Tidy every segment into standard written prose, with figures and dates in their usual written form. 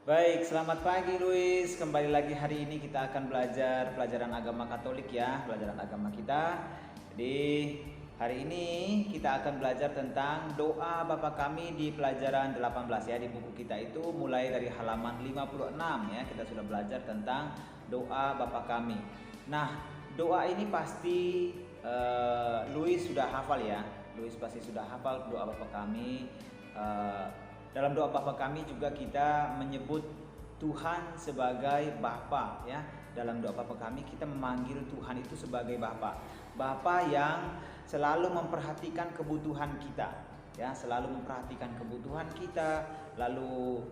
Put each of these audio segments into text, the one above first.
Baik, selamat pagi Luis. Kembali lagi hari ini kita akan belajar pelajaran agama Katolik ya, pelajaran agama kita. Jadi hari ini kita akan belajar tentang doa Bapa Kami di pelajaran 18 ya. Di buku kita itu mulai dari halaman 56 ya. Kita sudah belajar tentang doa Bapa Kami. Nah, doa ini pasti Luis sudah hafal ya. Luis pasti sudah hafal doa Bapa Kami. Dalam doa Bapa Kami juga kita menyebut Tuhan sebagai Bapa ya. Dalam doa Bapa Kami kita memanggil Tuhan itu sebagai Bapa. Bapa yang selalu memperhatikan kebutuhan kita ya, selalu memperhatikan kebutuhan kita, lalu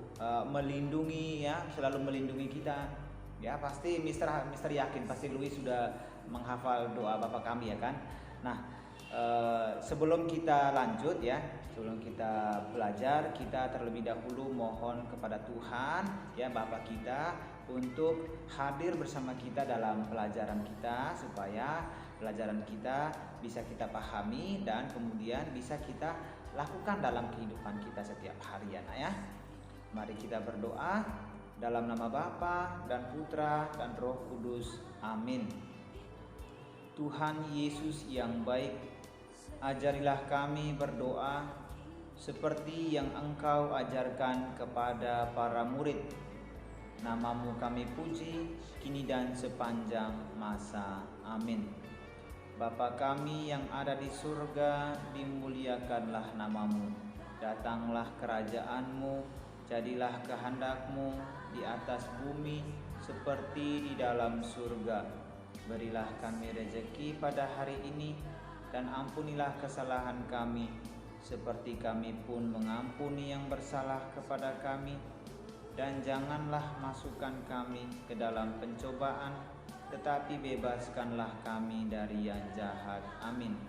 melindungi ya, selalu melindungi kita. Ya, pasti Mister yakin pasti Louis sudah menghafal doa Bapa Kami ya kan. Nah, sebelum kita lanjut ya, sebelum kita belajar, kita terlebih dahulu mohon kepada Tuhan ya Bapa kita untuk hadir bersama kita dalam pelajaran kita, supaya pelajaran kita bisa kita pahami dan kemudian bisa kita lakukan dalam kehidupan kita setiap hari ya nak ya. Mari kita berdoa dalam nama Bapa dan Putra dan Roh Kudus. Amin. Tuhan Yesus yang baik, ajarilah kami berdoa seperti yang Engkau ajarkan kepada para murid. Namamu kami puji, kini dan sepanjang masa. Amin. Bapa kami yang ada di surga, dimuliakanlah namamu. Datanglah kerajaanmu, jadilah kehendakmu di atas bumi seperti di dalam surga. Berilah kami rezeki pada hari ini, dan ampunilah kesalahan kami, seperti kami pun mengampuni yang bersalah kepada kami. Dan janganlah masukkan kami ke dalam pencobaan, tetapi bebaskanlah kami dari yang jahat. Amin.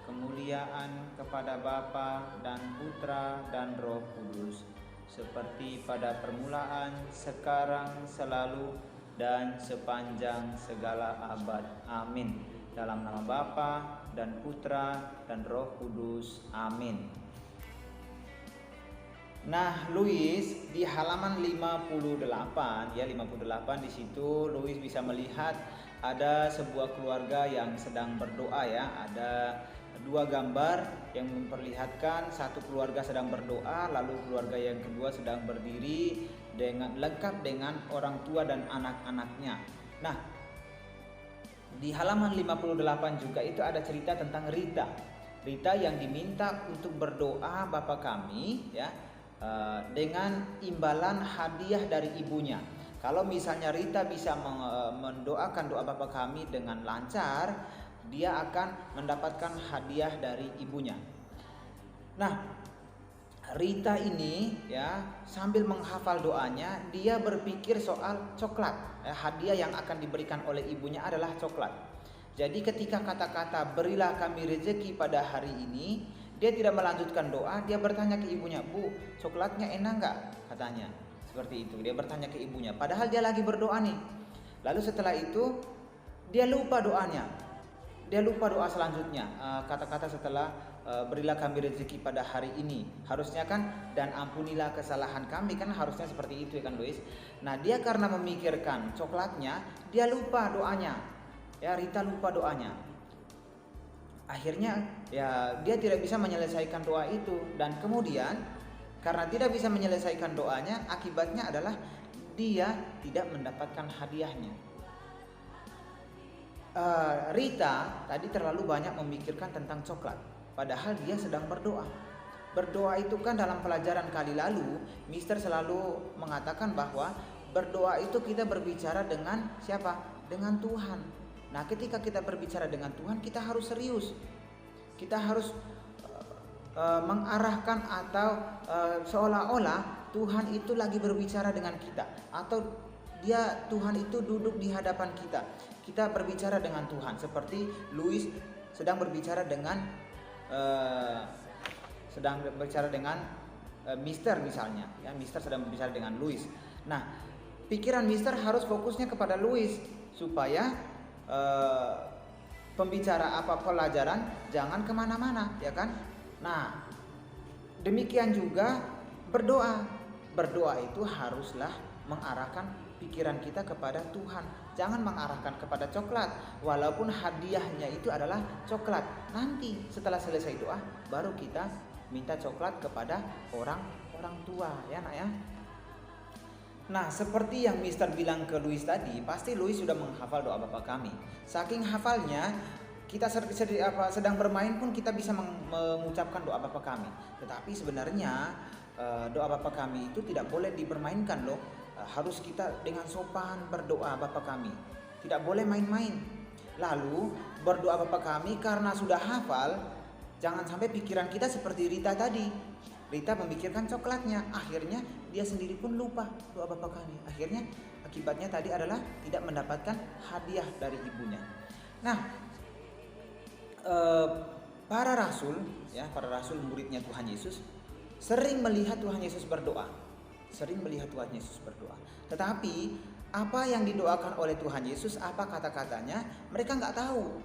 Kemuliaan kepada Bapa dan Putra dan Roh Kudus, seperti pada permulaan, sekarang, selalu, dan sepanjang segala abad. Amin. Dalam nama Bapa dan Putra dan Roh Kudus. Amin. Nah, Louis di halaman 58 ya, 58 di situ Louis bisa melihat ada sebuah keluarga yang sedang berdoa ya. Ada dua gambar yang memperlihatkan satu keluarga sedang berdoa, lalu keluarga yang kedua sedang berdiri dengan lengkap dengan orang tua dan anak-anaknya. Nah, di halaman 58 juga itu ada cerita tentang Rita. Rita yang diminta untuk berdoa Bapa Kami ya, dengan imbalan hadiah dari ibunya. Kalau misalnya Rita bisa mendoakan doa Bapa Kami dengan lancar, dia akan mendapatkan hadiah dari ibunya. Nah, Rita ini ya sambil menghafal doanya, dia berpikir soal coklat. Hadiah yang akan diberikan oleh ibunya adalah coklat. Jadi ketika kata-kata berilah kami rezeki pada hari ini, dia tidak melanjutkan doa, dia bertanya ke ibunya, "Bu, coklatnya enak nggak?" katanya. Seperti itu, dia bertanya ke ibunya. Padahal dia lagi berdoa nih. Lalu setelah itu dia lupa doanya. Dia lupa doa selanjutnya, kata-kata setelah berilah kami rezeki pada hari ini. Harusnya kan dan ampunilah kesalahan kami, kan harusnya seperti itu ya kan Luis. Nah, dia karena memikirkan coklatnya, dia lupa doanya. Ya, Rita lupa doanya. Akhirnya ya dia tidak bisa menyelesaikan doa itu, dan kemudian karena tidak bisa menyelesaikan doanya, akibatnya adalah dia tidak mendapatkan hadiahnya. Rita tadi terlalu banyak memikirkan tentang coklat, padahal dia sedang berdoa. Berdoa itu kan dalam pelajaran kali lalu, Mister selalu mengatakan bahwa berdoa itu kita berbicara dengan siapa? Dengan Tuhan. Nah, ketika kita berbicara dengan Tuhan, kita harus serius. Kita harus mengarahkan atau seolah-olah Tuhan itu lagi berbicara dengan kita, atau Tuhan itu duduk di hadapan kita. Kita berbicara dengan Tuhan seperti Louis sedang berbicara dengan Mister misalnya ya. Mister sedang berbicara dengan Louis. Nah, pikiran Mister harus fokusnya kepada Louis supaya pembicara apa pelajaran jangan kemana-mana ya kan. Nah, demikian juga berdoa. berdoa itu haruslah mengarahkan pikiran kita kepada Tuhan. Jangan mengarahkan kepada coklat, walaupun hadiahnya itu adalah coklat. Nanti setelah selesai doa, baru kita minta coklat kepada orang tua, ya nak ya. Nah, seperti yang Mister bilang ke Louis tadi, pasti Louis sudah menghafal doa Bapa Kami. Saking hafalnya, kita sedang bermain pun kita bisa mengucapkan doa Bapa Kami. Tetapi sebenarnya doa Bapa Kami itu tidak boleh dipermainkan loh. Harus kita dengan sopan berdoa Bapa Kami. Tidak boleh main-main. Lalu berdoa Bapa Kami karena sudah hafal, jangan sampai pikiran kita seperti Rita tadi. Rita memikirkan coklatnya, akhirnya dia sendiri pun lupa doa Bapa Kami. Akhirnya akibatnya tadi adalah tidak mendapatkan hadiah dari ibunya. Nah, para rasul muridnya Tuhan Yesus sering melihat Tuhan Yesus berdoa. Tetapi apa yang didoakan oleh Tuhan Yesus, apa kata-katanya, mereka nggak tahu.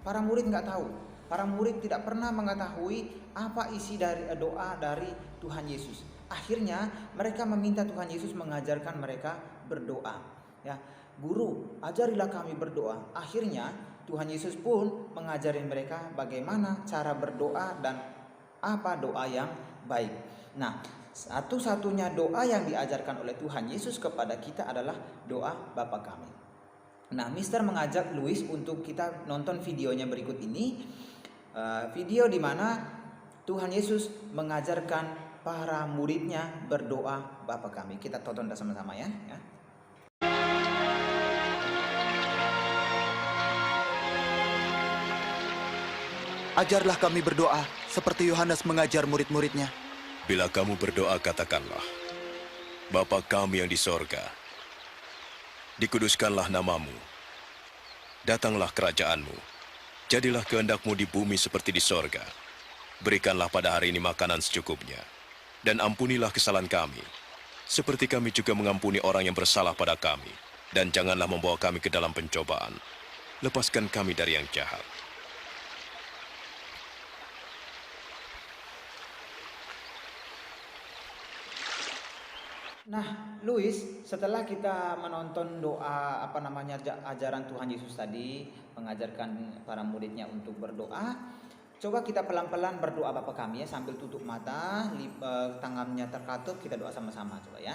Para murid nggak tahu. Para murid tidak pernah mengetahui apa isi dari doa dari Tuhan Yesus. Akhirnya mereka meminta Tuhan Yesus mengajarkan mereka berdoa. Ya, Guru, ajarilah kami berdoa. Akhirnya Tuhan Yesus pun mengajari mereka bagaimana cara berdoa dan apa doa yang baik. Nah, satu-satunya doa yang diajarkan oleh Tuhan Yesus kepada kita adalah doa Bapa Kami. Nah, Mister mengajak Louis untuk kita nonton videonya berikut ini. Video di mana Tuhan Yesus mengajarkan para muridnya berdoa Bapa Kami. Kita tonton sama-sama ya. Ajarlah kami berdoa seperti Yohanes mengajar murid-muridnya. Bila kamu berdoa, katakanlah, Bapa kami yang di sorga, dikuduskanlah namamu, datanglah kerajaanmu, jadilah kehendakmu di bumi seperti di sorga. Berikanlah pada hari ini makanan secukupnya, dan ampunilah kesalahan kami, seperti kami juga mengampuni orang yang bersalah pada kami. Dan janganlah membawa kami ke dalam pencobaan, lepaskan kami dari yang jahat. Nah, Louis, setelah kita menonton doa ajaran Tuhan Yesus tadi, mengajarkan para muridnya untuk berdoa, coba kita pelan-pelan berdoa Bapa Kami ya, sambil tutup mata, tangannya terkatup, kita doa sama-sama coba ya.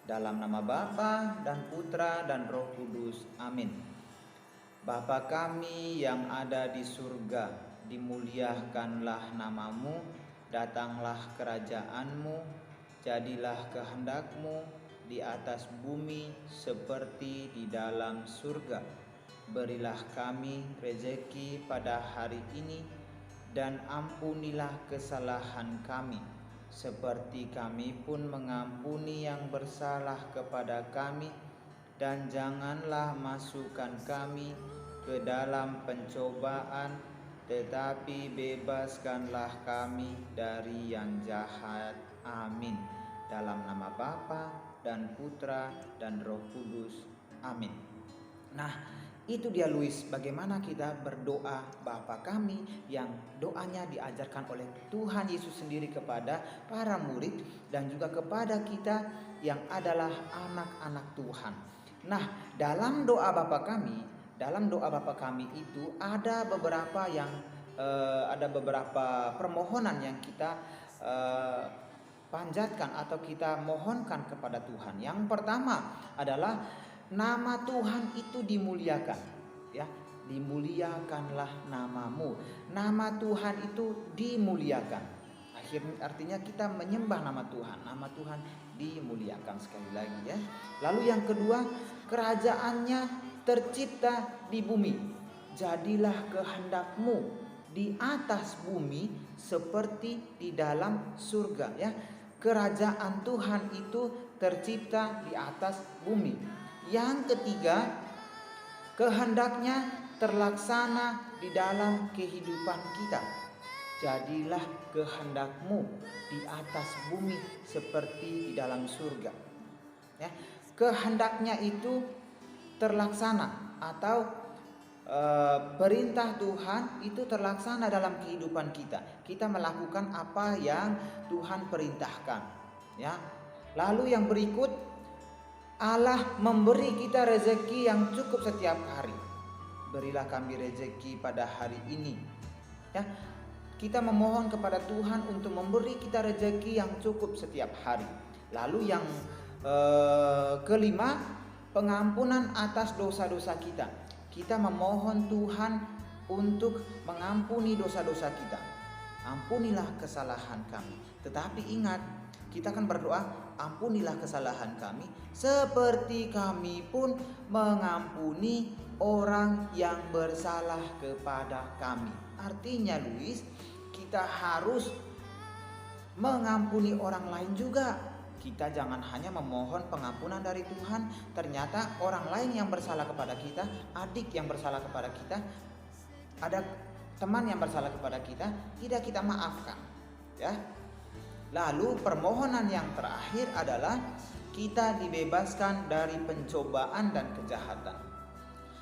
Dalam nama Bapa dan Putra dan Roh Kudus. Amin. Bapa Kami yang ada di surga, dimuliakanlah namamu, datanglah kerajaanmu, jadilah kehendak-Mu di atas bumi seperti di dalam surga. Berilah kami rezeki pada hari ini, dan ampunilah kesalahan kami, seperti kami pun mengampuni yang bersalah kepada kami. Dan janganlah masukkan kami ke dalam pencobaan, tetapi bebaskanlah kami dari yang jahat. Amin. Dalam nama Bapa dan Putra dan Roh Kudus. Amin. Nah, itu dia Louis, bagaimana kita berdoa Bapa Kami yang doanya diajarkan oleh Tuhan Yesus sendiri kepada para murid dan juga kepada kita yang adalah anak-anak Tuhan. Nah, dalam doa Bapa Kami itu ada beberapa permohonan yang kita panjatkan atau kita mohonkan kepada Tuhan. Yang pertama adalah nama Tuhan itu dimuliakan, ya. Dimuliakanlah namamu. Nama Tuhan itu dimuliakan. Artinya kita menyembah nama Tuhan. Nama Tuhan dimuliakan sekali lagi ya. Lalu yang kedua, kerajaannya tercipta di bumi. Jadilah kehendak-Mu di atas bumi seperti di dalam surga ya. Kerajaan Tuhan itu tercipta di atas bumi. Yang ketiga, kehendaknya terlaksana di dalam kehidupan kita. Jadilah kehendak-Mu di atas bumi seperti di dalam surga. Ya, kehendaknya itu terlaksana atau perintah Tuhan itu terlaksana dalam kehidupan kita. Kita melakukan apa yang Tuhan perintahkan, ya. Lalu yang berikut, Allah memberi kita rezeki yang cukup setiap hari. Berilah kami rezeki pada hari ini. Ya, kita memohon kepada Tuhan untuk memberi kita rezeki yang cukup setiap hari. Lalu yang kelima, pengampunan atas dosa-dosa kita. Kita memohon Tuhan untuk mengampuni dosa-dosa kita. Ampunilah kesalahan kami. Tetapi ingat, kita akan berdoa, ampunilah kesalahan kami seperti kami pun mengampuni orang yang bersalah kepada kami. Artinya Luis, kita harus mengampuni orang lain juga. Kita jangan hanya memohon pengampunan dari Tuhan, ternyata orang lain yang bersalah kepada kita, adik yang bersalah kepada kita, ada teman yang bersalah kepada kita, tidak kita maafkan, ya. Lalu permohonan yang terakhir adalah kita dibebaskan dari pencobaan dan kejahatan.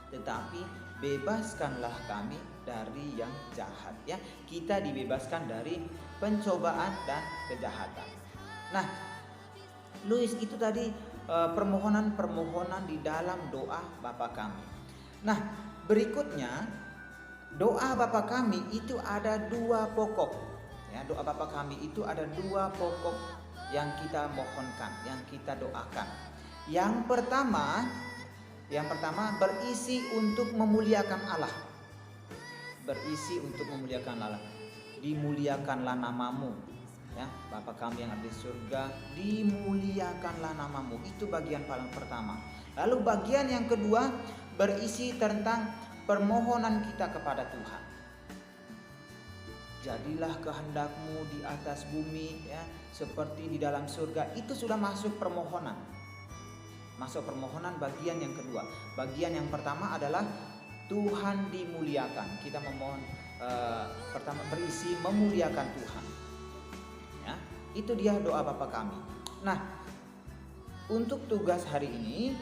Tetapi bebaskanlah kami dari yang jahat, ya. Kita dibebaskan dari pencobaan dan kejahatan. Nah, Luis, itu tadi permohonan-permohonan di dalam doa Bapa kami. Nah, berikutnya doa Bapa kami itu ada dua pokok. Ya, doa Bapa kami itu ada dua pokok yang kita mohonkan, yang kita doakan. Yang pertama berisi untuk memuliakan Allah. Berisi untuk memuliakan Allah. Dimuliakanlah namamu, ya, Bapa kami yang ada di surga, dimuliakanlah namamu. Itu bagian paling pertama. Lalu bagian yang kedua berisi tentang permohonan kita kepada Tuhan. Jadilah kehendakmu di atas bumi, ya, seperti di dalam surga. Itu sudah masuk permohonan. Masuk permohonan bagian yang kedua. Bagian yang pertama adalah Tuhan dimuliakan. Kita memohon pertama berisi memuliakan Tuhan. Ya, itu dia doa Bapa kami. Nah, untuk tugas hari ini,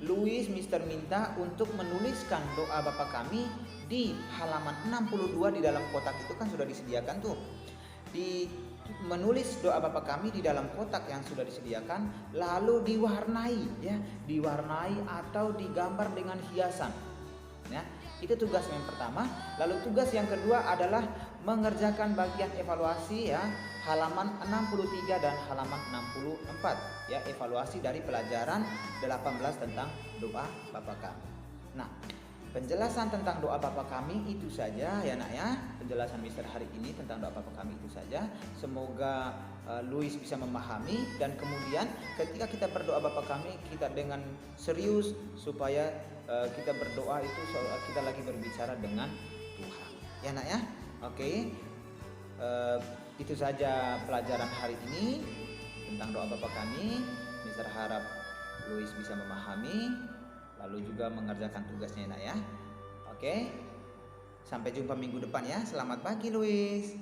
Luis Mister minta untuk menuliskan doa Bapa kami di halaman 62 di dalam kotak itu kan sudah disediakan tuh. Menulis doa Bapa kami di dalam kotak yang sudah disediakan, lalu diwarnai atau digambar dengan hiasan. Ya, itu tugas yang pertama. Lalu tugas yang kedua adalah mengerjakan bagian evaluasi, ya, halaman 63 dan halaman 64, ya, evaluasi dari pelajaran 18 tentang doa Bapa kami. Nah, penjelasan tentang doa Bapa kami itu saja, ya Nak, ya. Penjelasan Mister hari ini tentang doa Bapa kami itu saja. Semoga Luis bisa memahami, dan kemudian ketika kita berdoa Bapa kami, kita dengan serius supaya kita berdoa itu kita lagi berbicara dengan Tuhan, ya Nak, ya. Oke. Itu saja pelajaran hari ini tentang doa Bapa kami. Mister harap Luis bisa memahami, lalu juga mengerjakan tugasnya, Nak, ya. Oke. Sampai jumpa minggu depan, ya. Selamat pagi, Luis.